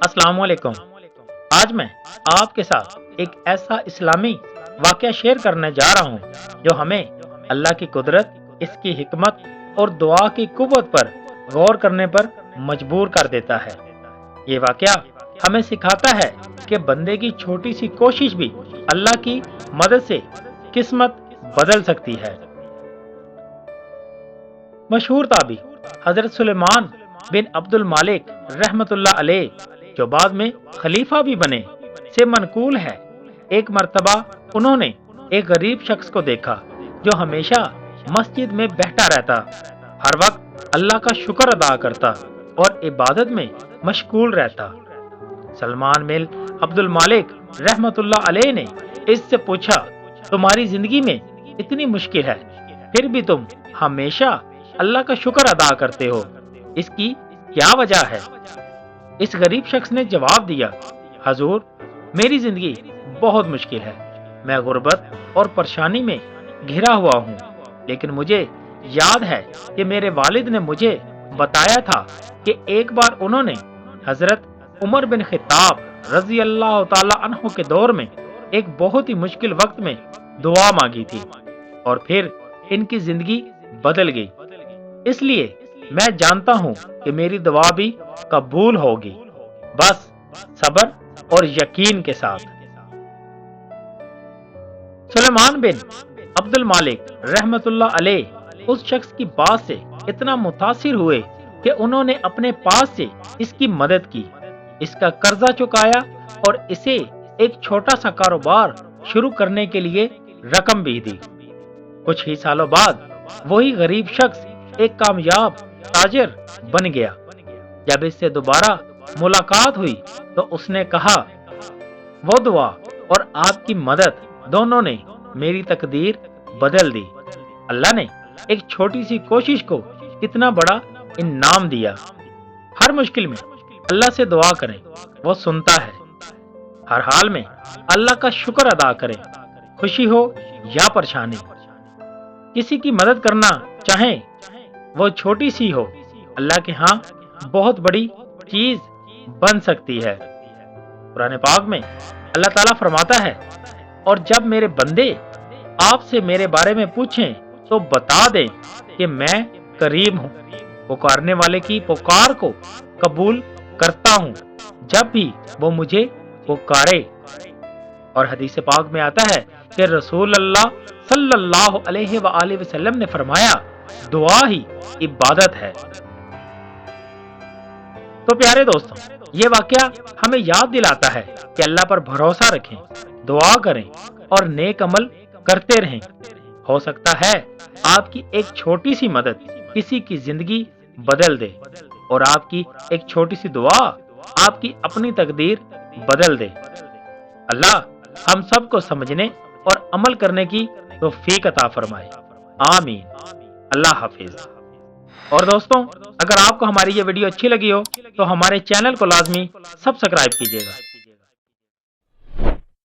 السلام علیکم۔ آج میں آپ کے ساتھ ایک ایسا اسلامی واقعہ شیئر کرنے جا رہا ہوں جو ہمیں اللہ کی قدرت، اس کی حکمت اور دعا کی قوت پر غور کرنے پر مجبور کر دیتا ہے۔ یہ واقعہ ہمیں سکھاتا ہے کہ بندے کی چھوٹی سی کوشش بھی اللہ کی مدد سے قسمت بدل سکتی ہے۔ مشہور تابعی حضرت سلیمان بن عبد المالک رحمت اللہ علیہ، جو بعد میں خلیفہ بھی بنے، سے منقول ہے، ایک مرتبہ انہوں نے ایک غریب شخص کو دیکھا جو ہمیشہ مسجد میں بیٹھا رہتا، ہر وقت اللہ کا شکر ادا کرتا اور عبادت میں مشغول رہتا۔ سلمان بن عبد المالک رحمت اللہ علیہ نے اس سے پوچھا، تمہاری زندگی میں اتنی مشکل ہے، پھر بھی تم ہمیشہ اللہ کا شکر ادا کرتے ہو، اس کی کیا وجہ ہے؟ اس غریب شخص نے جواب دیا، حضور، میری زندگی بہت مشکل ہے، میں غربت اور پریشانی میں گھرا ہوا ہوں، لیکن مجھے یاد ہے کہ میرے والد نے مجھے بتایا تھا کہ ایک بار انہوں نے حضرت عمر بن خطاب رضی اللہ تعالی عنہ کے دور میں ایک بہت ہی مشکل وقت میں دعا مانگی تھی اور پھر ان کی زندگی بدل گئی، اس لیے میں جانتا ہوں کہ میری دعا بھی قبول ہوگی، بس صبر اور یقین کے ساتھ۔ سلیمان بن عبد المالک رحمت اللہ علیہ اس شخص کی بات سے اتنا متاثر ہوئے کہ انہوں نے اپنے پاس سے اس کی مدد کی، اس کا قرضہ چکایا اور اسے ایک چھوٹا سا کاروبار شروع کرنے کے لیے رقم بھی دی۔ کچھ ہی سالوں بعد وہی غریب شخص ایک کامیاب تاجر بن گیا۔ جب اس سے دوبارہ ملاقات ہوئی تو اس نے کہا، وہ دعا اور آپ کی مدد دونوں نے میری تقدیر بدل دی۔ اللہ نے ایک چھوٹی سی کوشش کو کتنا بڑا انعام دیا۔ ہر مشکل میں اللہ سے دعا کریں، وہ سنتا ہے۔ ہر حال میں اللہ کا شکر ادا کریں، خوشی ہو یا پریشانی۔ کسی کی مدد کرنا چاہیں وہ چھوٹی سی ہو، اللہ کے ہاں بہت بڑی چیز بن سکتی ہے۔ قرآن پاک میں اللہ تعالیٰ فرماتا ہے، اور جب میرے بندے آپ سے میرے بارے میں پوچھیں تو بتا دیں کہ میں قریب ہوں، پکارنے والے کی پکار کو قبول کرتا ہوں جب بھی وہ مجھے پکارے۔ اور حدیث پاک میں آتا ہے کہ رسول اللہ صلی اللہ علیہ وآلہ وسلم نے فرمایا، دعا ہی عبادت ہے۔ تو پیارے دوستوں، یہ واقعہ ہمیں یاد دلاتا ہے کہ اللہ پر بھروسہ رکھیں، دعا کریں اور نیک عمل کرتے رہیں۔ ہو سکتا ہے آپ کی ایک چھوٹی سی مدد کسی کی زندگی بدل دے، اور آپ کی ایک چھوٹی سی دعا آپ کی اپنی تقدیر بدل دے۔ اللہ ہم سب کو سمجھنے اور عمل کرنے کی توفیق عطا فرمائے، آمین۔ اللہ حافظ۔ اور دوستوں، اگر آپ کو ہماری یہ ویڈیو اچھی لگی ہو تو ہمارے چینل کو لازمی سبسکرائب کیجیے گا۔